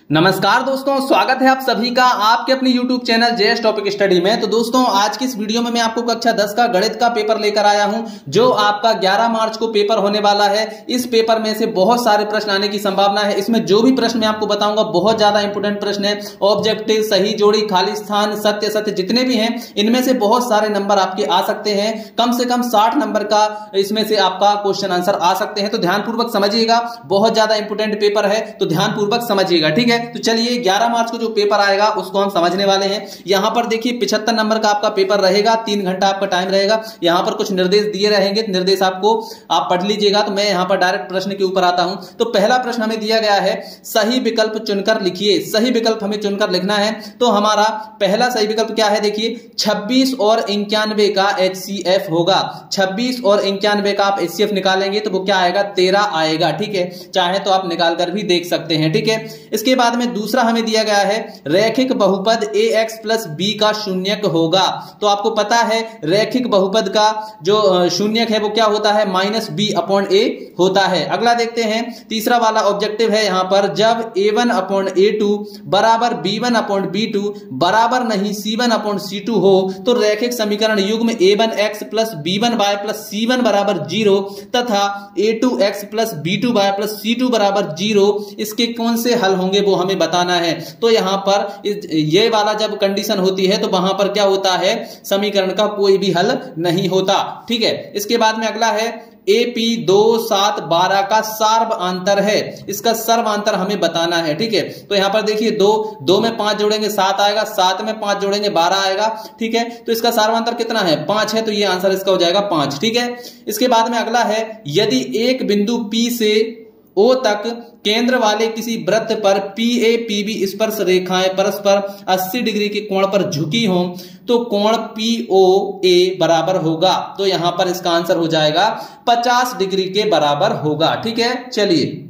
नमस्कार दोस्तों, स्वागत है आप सभी का आपके अपने YouTube channel JS topic study में। तो दोस्तों, आज की इस वीडियो में मैं आपको कक्षा 10 का गणित का पेपर लेकर आया हूं, जो आपका 11 मार्च को पेपर होने वाला है। इस पेपर में से बहुत सारे प्रश्न आने की संभावना है। इसमें जो भी प्रश्न मैं आपको बताऊंगा बहुत ज्यादा इंपोर्टेंट प्रश्न है। ऑब्जेक्टिव, सही जोड़ी, खाली स्थान, सत्य सत्य जितने भी हैं, इनमें से बहुत सारे नंबर आपके आ सकते हैं। कम से कम 60 नंबर का इसमें से आपका क्वेश्चन आंसर आ सकते हैं। तो ध्यानपूर्वक समझिएगा, बहुत ज्यादा इंपोर्टेंट पेपर है, तो ध्यानपूर्वक समझिएगा, ठीक है। तो चलिए 11 मार्च को जो पेपर आएगा उसको हम समझने वाले हैं। यहां पर देखिए 75 नंबर का आपका पेपर रहेगा, 3 घंटा आपका टाइम रहेगा। यहां पर कुछ निर्देश दिए रहेंगे, निर्देश आपको आप पढ़ लीजिएगा। तो मैं यहां पर डायरेक्ट प्रश्न के ऊपर आता हूं। तो पहला प्रश्न हमें दिया गया है, सही विकल्प चुनकर लिखिए। सही विकल्प हमें चुनकर लिखना है। तो हमारा पहला सही विकल्प क्या है, देखिए 26 और 91 का HCF होगा। 26 और 91 का आप HCF निकालेंगे तो वो क्या आएगा, 13 आएगा, ठीक है। चाहे तो आप निकाल कर भी देख सकते हैं, ठीक है। इसके बाद में दूसरा हमें दिया गया है, रैखिक बहुपद ax प्लस b का शून्यक होगा। तो आपको पता है रैखिक बहुपद का जो शून्यक है वो क्या होता है, -b/a होता है। अगला देखते हैं, तीसरा वाला ऑब्जेक्टिव है यहां पर, जब a1/a2 बराबर b1/b2 बराबर नहीं c1/c2 हो तो रैखिक समीकरण युग्म a1x plus b1y plus c1 बराबर 0 तथा a2x plus b2y plus c2 बराबर 0, इसके कौन से हल होंगे वो हमें बताना है। तो यहां पर ये वाला जब कंडीशन होती है तो वहां पर क्या होता है, समीकरण का कोई भी हल नहीं होता, ठीक है। इसके बाद में अगला है, AP 2 7 12 का सर्वांतर है। इसका सर्वांतर हमें बताना है, ठीक है। तो यहां पर देखिए 2 में 5 जोड़ेंगे 7 आएगा, 7 में 5 जोड़ेंगे 12 आएगा, ठीक है। तो इसका सर्वांतर कितना है, 5 है। तो ये आंसर इसका हो जाएगा 5, ठीक है। इसके बाद में अगला है, यदि एक बिंदु P से O तक केंद्र वाले किसी वृत्त पर PA PB स्पर्श रेखाएं परस्पर 80 डिग्री के कोण पर झुकी हों तो कोण POA बराबर होगा। तो यहां पर इसका आंसर हो जाएगा 50 डिग्री के बराबर होगा, ठीक है। चलिए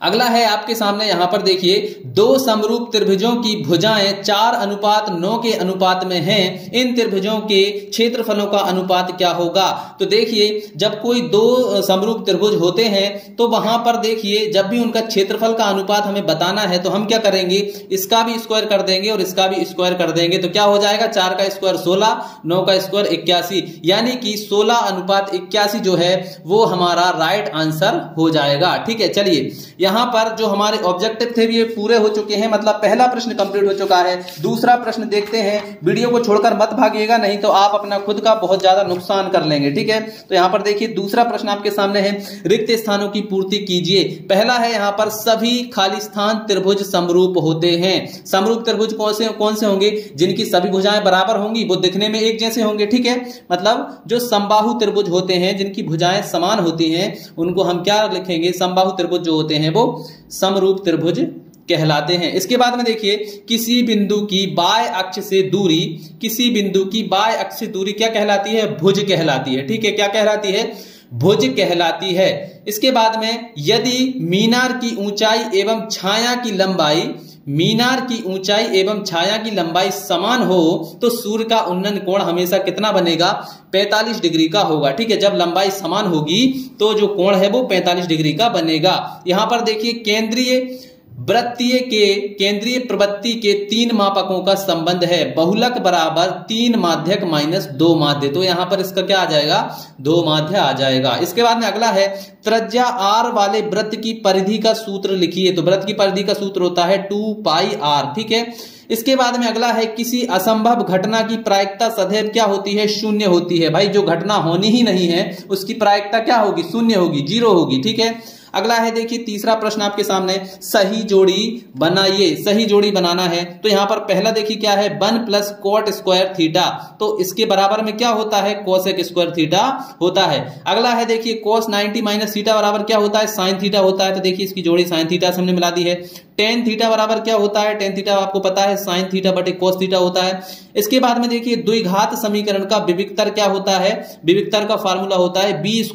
अगला है आपके सामने, यहां पर देखिए दो समरूप त्रिभुजों की भुजाएं 4:9 के अनुपात में हैं। इन त्रिभुजों के क्षेत्रफलों का अनुपात क्या होगा। तो देखिए जब कोई दो समरूप त्रिभुज होते हैं तो वहां पर देखिए जब भी उनका क्षेत्रफल का अनुपात हमें बताना है तो हम क्या करेंगे, इसका भी स्क्वायर कर देंगे और इसका भी स्क्वायर कर देंगे। तो क्या हो जाएगा, 4 का स्क्वायर 16, 9 का स्क्वायर 81, यानी कि 16:81 जो है वो हमारा राइट आंसर हो जाएगा, ठीक है। चलिए यहां पर जो हमारे ऑब्जेक्टिव थे ये पूरे हो चुके हैं, मतलब पहला प्रश्न कंप्लीट हो चुका है। दूसरा प्रश्न देखते हैं, वीडियो को छोड़कर मत भागिएगा, नहीं तो आप अपना खुद का बहुत ज्यादा नुकसान कर लेंगे, ठीक है। तो यहां पर देखिए दूसरा प्रश्न आपके सामने है, रिक्त स्थानों की पूर्ति कीजिए। पहला है यहां पर, सभी खाली स्थान त्रिभुज समरूप होते हैं। समरूप त्रिभुज कौन से होंगे, जिनकी सभी भुजाएं बराबर होंगी, वो दिखने में एक जैसे होंगे, ठीक है। मतलब जो समबाहु त्रिभुज होते हैं जिनकी भुजाएं समान होती हैं उनको हम क्या लिखेंगे, समबाहु त्रिभुज जो होते हैं वो समरूप त्रिभुज कहलाते हैं। इसके बाद में देखिए, किसी बिंदु की बाय अक्ष से दूरी, किसी बिंदु की बाय अक्ष से दूरी क्या कहलाती है, भुज कहलाती है, ठीक है। क्या कहलाती है, भुज कहलाती है। इसके बाद में, यदि मीनार की ऊंचाई एवं छाया की लंबाई, मीनार की ऊंचाई एवं छाया की लंबाई समान हो तो सूर्य का उन्नयन कोण हमेशा कितना बनेगा, 45 डिग्री का होगा, ठीक है। जब लंबाई समान होगी तो जो कोण है वो 45 डिग्री का बनेगा। यहां पर देखिए केंद्रीय प्रवृत्ति के 3 मापकों का संबंध है, बहुलक बराबर 3 माध्यक माइनस 2 माध्य। तो यहां पर इसका क्या आ जाएगा, 2 माध्य आ जाएगा। इसके बाद में अगला है, त्रिज्या r वाले वृत्त की परिधि का सूत्र लिखिए। तो वृत्त की परिधि का सूत्र होता है 2πr, ठीक है। इसके बाद में अगला है, किसी असंभव घटना की प्रायिकता सदैव क्या होती है, शून्य होती है। भाई जो घटना होनी ही नहीं है उसकी प्रायिकता क्या होगी, शून्य होगी, 0 होगी, ठीक है। अगला है देखिए तीसरा प्रश्न आपके सामने, सही जोड़ी बनाइए। सही जोड़ी बनाना है तो यहां पर पहला देखिए क्या है, 1 प्लस कॉट स्क्वायर थीटा। तो इसके बराबर में क्या होता है, कोसेक स्क्वायर थीटा होता है। अगला है देखिए cos 90 माइनस थीटा बराबर क्या होता है, साइन थीटा होता है। तो देखिए इसकी जोड़ी साइन थीटा से हमने मिला दी है। टेन थीटा बराबर क्या होता है, टेन थीटा आपको पता है साइन थीटा बटे कोस थीटा होता है। इसके बाद में देखिए द्विघात समीकरण का विविक्तर क्या होता है, विविक्तर का फार्मूला होता है b² -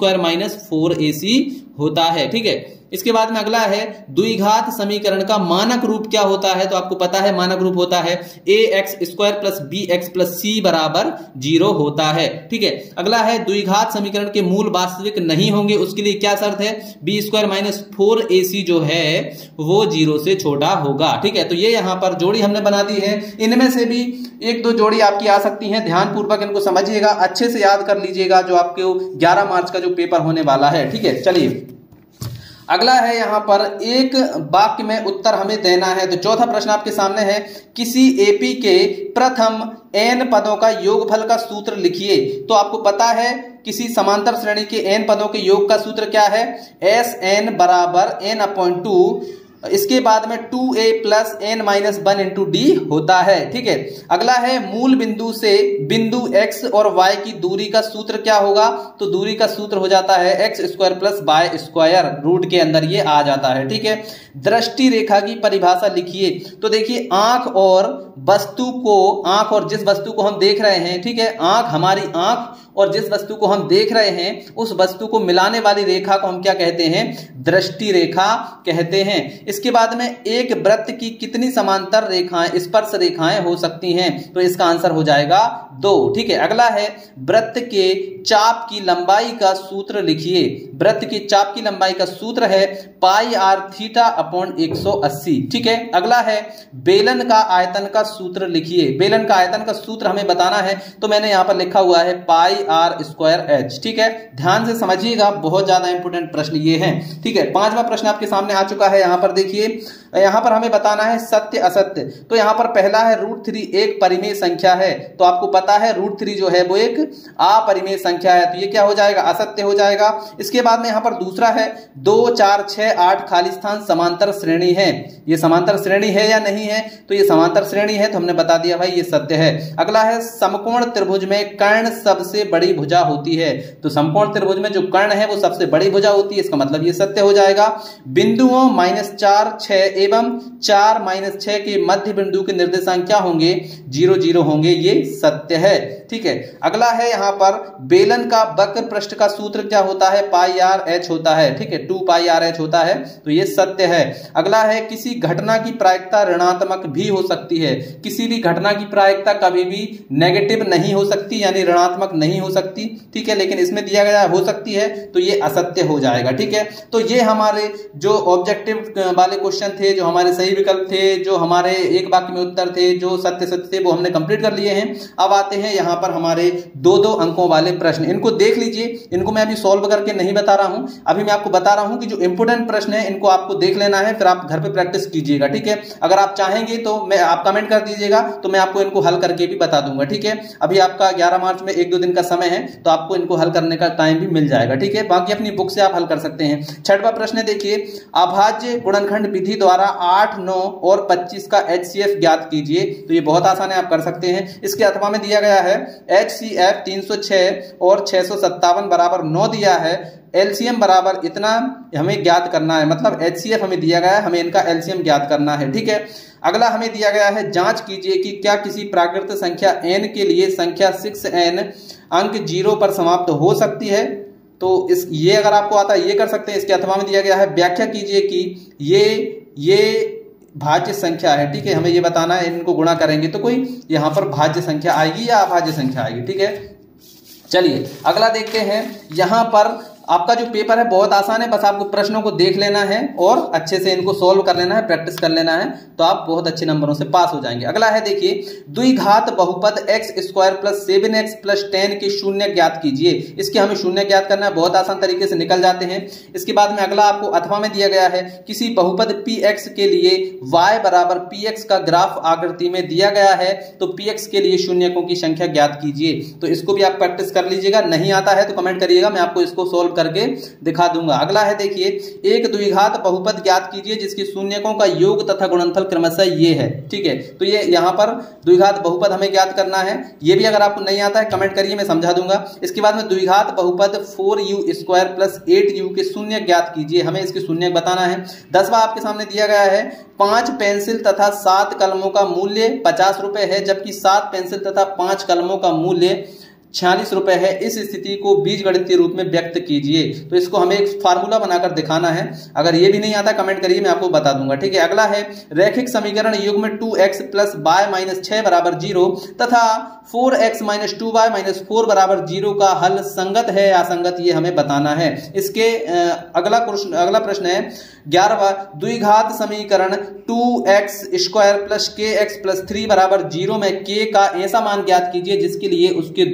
4ac होता है, ठीक है। इसके बाद में अगला है द्विघात समीकरण का मानक रूप क्या होता है, तो आपको पता है मानक रूप होता है ax² plus bx plus c बराबर 0 होता है। ठीक है, अगला है द्विघात समीकरण के मूल वास्तविक नहीं होंगे, उसके लिए क्या शर्त है, b² माइनस 4ac जो है वो 0 से छोटा होगा। ठीक है, तो ये यहां पर जोड़ी हमने बना दी है। इनमें से भी एक दो जोड़ी आपकी आ सकती हैं, ध्यानपूर्वक इनको समझिएगा, अच्छे से याद कर लीजिएगा जो आपके 11 मार्च का जो पेपर होने वाला है। ठीक है, चलिए अगला है यहां पर एक वाक्य में उत्तर हमें देना है। तो चौथा प्रश्न आपके सामने है, किसी एपी के प्रथम n पदों का योगफल का सूत्र लिखिए। तो आपको पता है किसी समांतर श्रेणी के n पदों के योग का सूत्र क्या है, Sn बराबर n/2, इसके बाद में 2a plus n minus 1 into D होता है। ठीक है, अगला है मूल बिंदु से बिंदु x और y की दूरी का सूत्र क्या होगा, तो दूरी का सूत्र हो जाता है x² प्लस y², रूट के अंदर ये आ जाता है। ठीक है, दृष्टि रेखा की परिभाषा लिखिए। तो देखिए आंख और जिस वस्तु को हम देख रहे हैं, ठीक है, आंख हमारी आंख और जिस वस्तु को हम देख रहे हैं उस वस्तु को मिलाने वाली रेखा को हम क्या कहते हैं, दृष्टि रेखा कहते हैं। इसके बाद में एक वृत्त की कितनी समांतर रेखाएं, स्पर्श रेखाएं हो सकती हैं, तो इसका आंसर हो जाएगा 2। ठीक है, अगला है वृत्त के चाप की लंबाई का सूत्र लिखिए। वृत्त के चाप की लंबाई का सूत्र है πr/180। ठीक है, अगला है बेलन का आयतन का सूत्र लिखिए। बेलन का आयतन का सूत्र हमें बताना है, तो मैंने यहां पर लिखा हुआ है πr²h। ठीक है, ध्यान से समझिएगा, बहुत ज्यादा इंपोर्टेंट प्रश्न ये है। ठीक है, 5वां प्रश्न आपके सामने आ चुका है। यहां पर देखिए, यहां पर हमें बताना है सत्य असत्य। तो यहां पर पहला है √3 एक परिमेय संख्या है। तो आपको पता है √3 जो है वो एक अपरिमेय संख्या है, तो ये क्या हो जाएगा, असत्य हो जाएगा। इसके बाद में यहां पर दूसरा है 2 4 6 8 खाली स्थान समांतर श्रेणी है। ये समांतर श्रेणी है या नहीं है, तो ये समांतर श्रेणी है, तो हमने बता दिया भाई ये सत्य है। अगला है समकोण त्रिभुज में कर्ण सबसे बड़ी भुजा होती है। तो समकोण त्रिभुज में जो कर्ण है वो सबसे बड़ी भुजा होती है, इसका मतलब ये सत्य हो जाएगा। बिंदुओं -4 6 एवं 4 -6 के मध्य बिंदु के निर्देशांक क्या होंगे, 0 0 होंगे, ये सत्य है। ठीक है, अगला है यहां पर बेलन का वक्र पृष्ठ का सूत्र क्या होता है, πr/h होता है। ठीक है, 2πr/h होता है, तो ये सत्य है। अगला है किसी घटना की प्रायिकता ऋणात्मक भी हो सकती है। किसी भी घटना की प्रायिकता कभी भी नेगेटिव नहीं हो सकती, यानी ऋणात्मक नहीं हो सकती। ठीक है, लेकिन इसमें दिया गया हो सकती है, तो ये असत्य हो जाएगा। ठीक है, तो ये हमारे जो ऑब्जेक्टिव वाले क्वेश्चन थे, जो हमारे सही विकल्प थे, जो हमारे एक वाक्य में उत्तर थे, जो सत्य सत्य थे, वो हमने कंप्लीट कर लिए हैं। अब आते हैं यहाँ पर हमारे 2-2 अंकों वाले प्रश्न। इनको देख लीजिए, इनको मैं अभी सॉल्व करके नहीं बता रहा हूं, अभी मैं आपको बता रहा हूं कि जो इंपोर्टेंट प्रश्न है इनको आपको देख लेना है, फिर आप घर पे प्रैक्टिस कीजिएगा। ठीक है, अगर आप चाहेंगे तो आप कमेंट कर दीजिएगा, तो मैं आपको इनको हल करके भी बता दूंगा। ठीक है, अभी आपका 11 मार्च में 1-2 दिन का समय है, तो आपको इनको हल करने का टाइम भी मिल जाएगा। ठीक है, बाकी अपनी बुक से आप हल कर सकते हैं। 6वां प्रश्न देखिए, अभाज्य गुणनखंड विधि द्वारा 8 9 और 25 का HCF ज्ञात कीजिए। तो ये बहुत आसान है, आप कर सकते हैं। इसके अथवा में दिया गया है HCF 306 और 657 बराबर 9 दिया है। एलसीएम बराबर इतना हमें ज्ञात करना है, मतलब HCF हमें दिया गया है, हमें इनका एलसीएम ज्ञात करना है। ठीक है, अगला हमें दिया गया है जांच कीजिए कि क्या किसी प्राकृत संख्या n के लिए संख्या 6n अंक 0 पर समाप्त हो सकती है। तो ये अगर आपको आता है ये कर सकते हैं। इसके अथवा में दिया गया है व्याख्या कीजिए कि ये भाज्य संख्या है। ठीक है, हमें ये बताना है, इनको गुणा करेंगे तो कोई यहाँ पर भाज्य संख्या आएगी या अभाज्य संख्या आएगी। ठीक है, चलिए अगला देखते हैं। यहाँ पर आपका जो पेपर है बहुत आसान है, बस आपको प्रश्नों को देख लेना है और अच्छे से इनको सॉल्व कर लेना है, प्रैक्टिस कर लेना है, तो आप बहुत अच्छे नंबरों से पास हो जाएंगे। अगला है देखिए, द्विघात बहुपद x² प्लस 7x प्लस 10 के शून्य ज्ञात कीजिए। इसके हमें शून्य ज्ञात करना है, बहुत आसान तरीके से निकल जाते हैं। इसके बाद में अगला आपको अथवा में दिया गया है, किसी बहुपद px के लिए y बराबर px का ग्राफ आकृति में दिया गया है, तो px के लिए शून्यकों की संख्या ज्ञात कीजिए। तो इसको भी आप प्रैक्टिस कर लीजिएगा, नहीं आता है तो कमेंट करिएगा, मैं आपको इसको सॉल्व करके दिखा दूंगा। अगला है देखिए, एक द्विघात बहुपद ज्ञात कीजिए जिसके शून्यकों का योग तथा गुणनफल क्रमशः ये है। ठीक है, तो ये यहां पर द्विघात बहुपद हमें ज्ञात करना है। ये भी अगर आपको नहीं आता है कमेंट करिए, मैं समझा दूंगा। इसके बाद में द्विघात बहुपद 4u² प्लस 8u के शून्य ज्ञात कीजिए, हमें इसके शून्य बताना है। 10वां आपके सामने दिया गया है, 5 पेंसिल तथा 7 कलमों का मूल्य 50 रुपए है, जबकि 7 पेंसिल तथा 5 कलमों का मूल्य 46 रुपए है। इस स्थिति को बीजगणितीय रूप में व्यक्त कीजिए। तो इसको हमें एक फार्मूला बनाकर दिखाना है। अगर ये भी नहीं आता कमेंट करिए, मैं आपको बता दूंगा। ठीक है, अगला है रैखिक समीकरण युग्म 2x + y - 6 = 0 तथा 4x - 2y - 4 = 0 का हल संगत है या असंगत, ये हमें बताना है। इसके अगला प्रश्न है 11वां, द्विघात समीकरण 2x² + kx + 3 = 0 में k का ऐसा मान ज्ञात कीजिए जिसके लिए उसके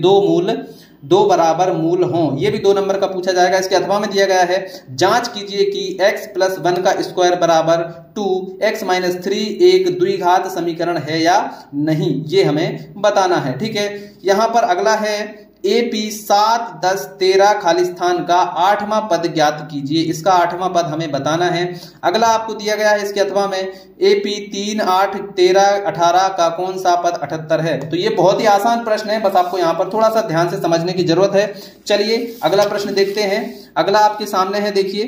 दो बराबर मूल हों। ये भी 2 नंबर का पूछा जाएगा। इसके अथवा में दिया गया है जांच कीजिए कि x + 1 का स्क्वायर बराबर 2x - 3 एक द्विघात समीकरण है या नहीं, ये हमें बताना है। ठीक है, यहां पर अगला है AP 7, 10, 13 खाली स्थान का 8वां पद ज्ञात कीजिए। इसका 8वां पद हमें बताना है। अगला आपको दिया गया है इसके अथवा में AP 3, 8, 13, 18 का कौन सा पद 78 है। तो ये बहुत ही आसान प्रश्न है, बस आपको यहाँ पर थोड़ा सा ध्यान से समझने की जरूरत है। चलिए अगला प्रश्न देखते हैं। अगला आपके सामने है, देखिए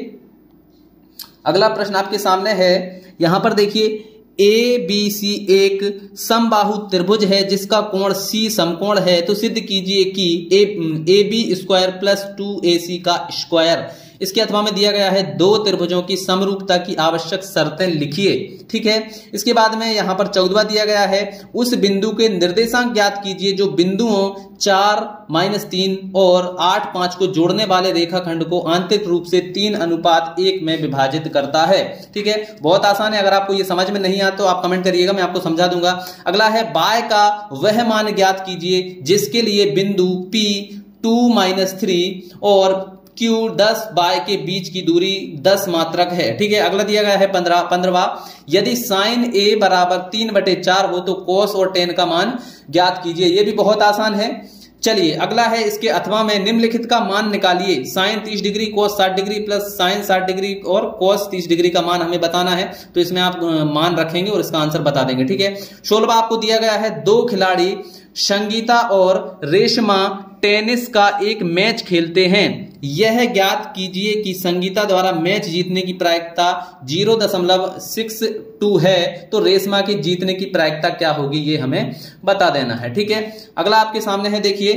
अगला प्रश्न आपके सामने है। यहां पर देखिए ABC एक समबाहु त्रिभुज है जिसका कोण C समकोण है। तो सिद्ध कीजिए कि AB² + 2AC का स्क्वायर। इसके अथवा में दिया गया है 2 त्रिभुजों की समरूपता की आवश्यक शर्तें लिखिए। ठीक है, इसके बाद में यहां पर 14वां दिया गया है उस बिंदु के निर्देशांक ज्ञात कीजिए जो बिंदुओं 4, -3 और 8, 5 को जोड़ने वाले रेखाखंड को आंतरिक रूप से 3:1 में विभाजित करता है। ठीक है, बहुत आसान है। अगर आपको ये समझ में नहीं आता तो आप कमेंट करिएगा, मैं आपको समझा दूंगा। अगला है बाय का वह मान ज्ञात कीजिए जिसके लिए बिंदु P 2 - 3 और Q 10 बाय के बीच की दूरी 10 मात्रक है। ठीक है, अगला दिया गया है 15वां, यदि sin A = 3/4 हो तो cos और tan का मान ज्ञात कीजिए। ये भी बहुत आसान है। चलिए अगला है इसके अथवा में निम्नलिखित का मान निकालिए। sin 30 degree cos 60 degree plus sin 60 degree और cos 30 डिग्री का मान हमें बताना है। तो इसमें आप मान रखेंगे और इसका आंसर बता देंगे। ठीक है, 16वां आपको दिया गया है 2 खिलाड़ी संगीता और रेशमा टेनिस का एक मैच खेलते हैं। यह ज्ञात कीजिए कि संगीता द्वारा मैच जीतने की प्रायिकता 0.62 है तो रेशमा की जीतने की प्रायिकता क्या होगी, ये हमें बता देना है। ठीक है, अगला आपके सामने है, देखिए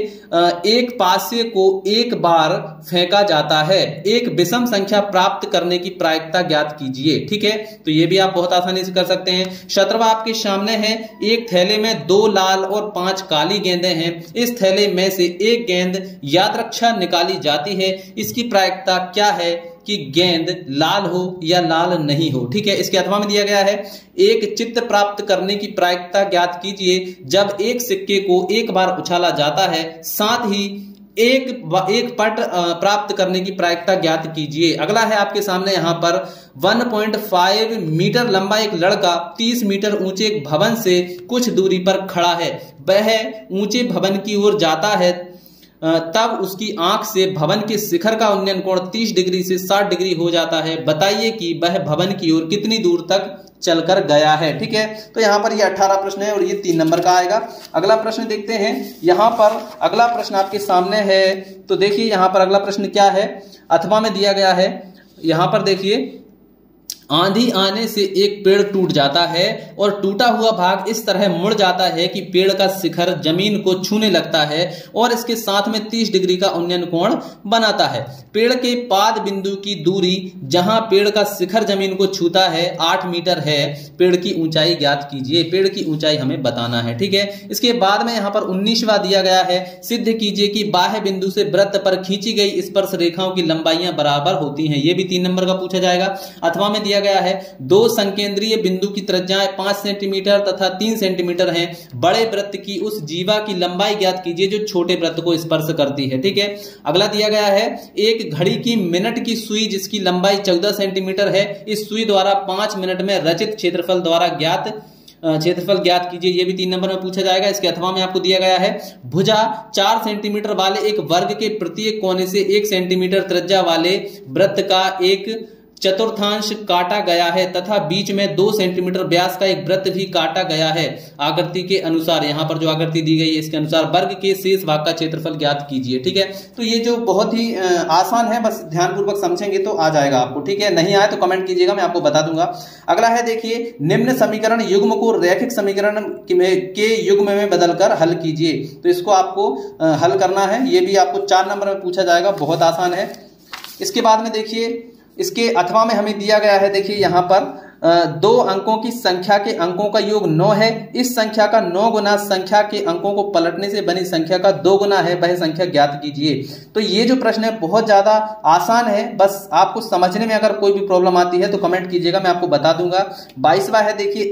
एक पासे को एक बार फेंका जाता है, एक विषम संख्या प्राप्त करने की प्रायिकता ज्ञात कीजिए। ठीक है, तो ये भी आप बहुत आसानी से कर सकते हैं। 17वां आपके सामने है, एक थैले में 2 लाल और 5 काली गेंदें हैं। इस थैले में से एक गेंद यादृच्छा निकाली जाती है, इसकी प्रायिकता क्या है कि गेंद लाल हो या लाल नहीं हो। ठीक है, इसके अथवा में दिया गया है एक चित्त प्राप्त करने की प्रायिकता ज्ञात कीजिए जब एक सिक्के को एक बार उछाला जाता है, साथ ही एक पट प्राप्त करने की प्रायिकता ज्ञात कीजिए। अगला है आपके सामने यहाँ पर 1.5 मीटर लंबा एक लड़का 30 मीटर ऊंचे एक भवन से कुछ दूरी पर खड़ा है। वह ऊंचे भवन की ओर जाता है, तब उसकी आंख से भवन के शिखर का उन्नयन कोण 30 डिग्री से 60 डिग्री हो जाता है। बताइए कि वह भवन की ओर कितनी दूर तक चलकर गया है। ठीक है, तो यहाँ पर ये 18 प्रश्न है और ये 3 नंबर का आएगा। अगला प्रश्न देखते हैं। यहाँ पर अगला प्रश्न आपके सामने है, तो देखिए यहाँ पर अगला प्रश्न क्या है, अथवा में दिया गया है। यहाँ पर देखिए आंधी आने से एक पेड़ टूट जाता है और टूटा हुआ भाग इस तरह मुड़ जाता है कि पेड़ का शिखर जमीन को छूने लगता है और इसके साथ में 30 डिग्री का उन्नयन कोण बनाता है। पेड़ के पाद बिंदु की दूरी जहां पेड़ का शिखर जमीन को छूता है 8 मीटर है। पेड़ की ऊंचाई ज्ञात कीजिए। पेड़ की ऊंचाई हमें बताना है। ठीक है, इसके बाद में यहाँ पर 19वां दिया गया है, सिद्ध कीजिए कि बाह्य बिंदु से वृत्त पर खींची गई स्पर्श रेखाओं की लंबाइयां बराबर होती हैं। ये भी 3 नंबर का पूछा जाएगा। अथवा में दिया गया है 2 संकेंद्रीय बिंदु की त्रिज्याएं 5 सेंटीमीटर तथा 3 सेंटीमीटर हैं। बड़े वृत्त की उस जीवा की लंबाई ज्ञात कीजिए जो छोटे वृत्त को स्पर्श करती है। ठीक है, अगला दिया गया है एक घड़ी की मिनट की सुई जिसकी लंबाई 14 सेंटीमीटर है। इस सुई द्वारा 5 मिनट में रचित क्षेत्रफल द्वारा क्षेत्रफल ज्ञात कीजिए। ये भी 3 नंबर में पूछा जाएगा। इसके अथवा में आपको दिया गया है भुजा 4 सेंटीमीटर वाले एक वर्ग के प्रत्येक कोने से 1 सेंटीमीटर त्रिज्या वाले वृत्त का एक चतुर्थांश काटा गया है तथा बीच में 2 सेंटीमीटर व्यास का एक वृत्त भी काटा गया है। आकृति के अनुसार, यहां पर जो आकृति दी गई है इसके अनुसार वर्ग के शेष भाग का क्षेत्रफल ज्ञात कीजिए। ठीक है, तो ये जो बहुत ही आसान है, बस ध्यानपूर्वक समझेंगे तो आ जाएगा आपको। ठीक है, नहीं आए तो कमेंट कीजिएगा, मैं आपको बता दूंगा। अगला है, देखिए, निम्न समीकरण युग्म को रैखिक समीकरण के युग्म में बदलकर हल कीजिए। तो इसको आपको हल करना है, ये भी आपको 4 नंबर में पूछा जाएगा, बहुत आसान है। इसके बाद में देखिए, इसके अथवा में हमें दिया गया है, देखिए यहां पर 2 अंकों की संख्या के अंकों का योग 9 है। इस संख्या का 9 गुना संख्या के अंकों को पलटने से बनी संख्या का 2 गुना है, वह संख्या ज्ञात कीजिए। तो ये जो प्रश्न है बहुत ज्यादा आसान है, बस आपको समझने में अगर कोई भी प्रॉब्लम आती है तो कमेंट कीजिएगा, मैं आपको बता दूंगा। 22वां है, देखिए,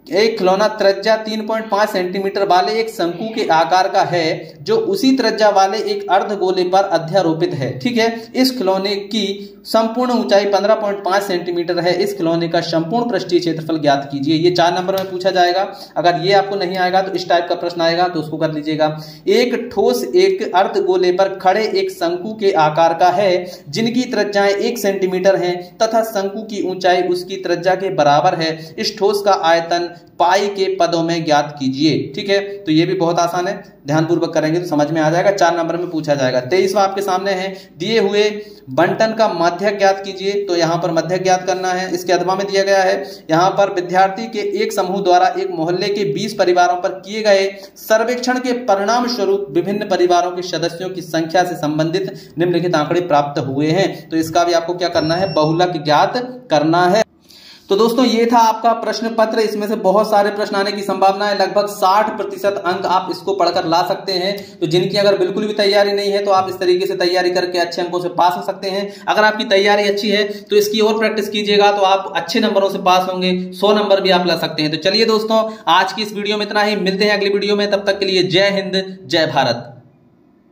एक खिलौना त्रिज्या 3.5 सेंटीमीटर वाले एक शंकु के आकार का है जो उसी त्रिज्या वाले एक अर्धगोले पर अध्यारोपित है। ठीक है, इस खिलौने की संपूर्ण ऊंचाई 15.5 सेंटीमीटर है। इस खिलौने का संपूर्ण पृष्ठीय क्षेत्रफल ज्ञात कीजिए। ये 4 नंबर में पूछा जाएगा। अगर ये आपको नहीं आएगा तो इस टाइप का प्रश्न आएगा, तो उसको कर लीजिएगा। एक ठोस एक अर्धगोले पर खड़े एक शंकु के आकार का है जिनकी त्रिज्याएं 1 सेंटीमीटर हैं तथा शंकु की ऊंचाई उसकी त्रिज्या के बराबर है। इस ठोस का आयतन पाई के पदों में ज्ञात कीजिए। ठीक है, तो ये भी बहुत आसान है, ध्यानपूर्वक करेंगे तो समझ में आ जाएगा। 4 नंबर में पूछा जाएगा। 23वां आपके सामने है, दिए हुए बंटन का मध्यक ज्ञात कीजिए। तो यहां पर मध्यक ज्ञात करना है। इसके अथवा में दिया गया है, यहां पर विद्यार्थी के एक समूह द्वारा एक मोहल्ले के 20 परिवारों पर किए गए सर्वेक्षण के परिणाम स्वरूप विभिन्न परिवारों के सदस्यों की संख्या से संबंधित निम्नलिखित आंकड़े प्राप्त हुए हैं। तो इसका भी आपको क्या करना है, बहुलक ज्ञात करना है। तो दोस्तों ये था आपका प्रश्न पत्र। इसमें से बहुत सारे प्रश्न आने की संभावना है, लगभग 60% अंक आप इसको पढ़कर ला सकते हैं। तो जिनकी अगर बिल्कुल भी तैयारी नहीं है तो आप इस तरीके से तैयारी करके अच्छे अंकों से पास हो सकते हैं। अगर आपकी तैयारी अच्छी है तो इसकी और प्रैक्टिस कीजिएगा तो आप अच्छे नंबरों से पास होंगे, 100 नंबर भी आप ला सकते हैं। तो चलिए दोस्तों, आज की इस वीडियो में इतना ही, मिलते हैं अगली वीडियो में। तब तक के लिए जय हिंद, जय भारत।